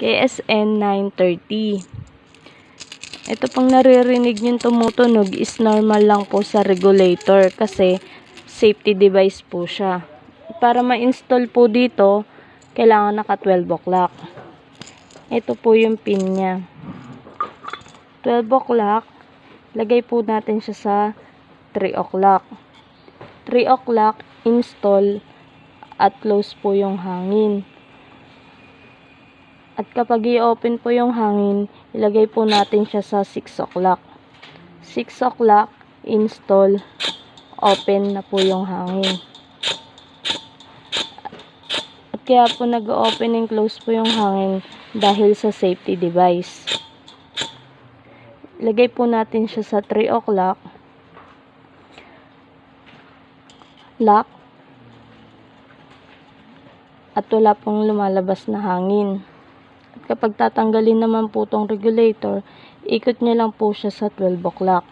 KSN 930. Ito pang naririnig yung tumutunog is normal lang po sa regulator kasi safety device po siya. Para ma-install po dito, kailangan naka 12 o'clock. Ito po yung pin niya. 12 o'clock, lagay po natin siya sa 3 o'clock. 3 o'clock, install at close po yung hangin. At kapag i-open po yung hangin, ilagay po natin siya sa 6 o'clock. 6 o'clock, install, open na po yung hangin. At kaya po nag-open and close po yung hangin dahil sa safety device. Ilagay po natin siya sa 3 o'clock. Lock. At wala pong lumalabas na hangin. At kapag tatanggalin naman po tong regulator, ikot nyo lang po siya sa 12 o'clock.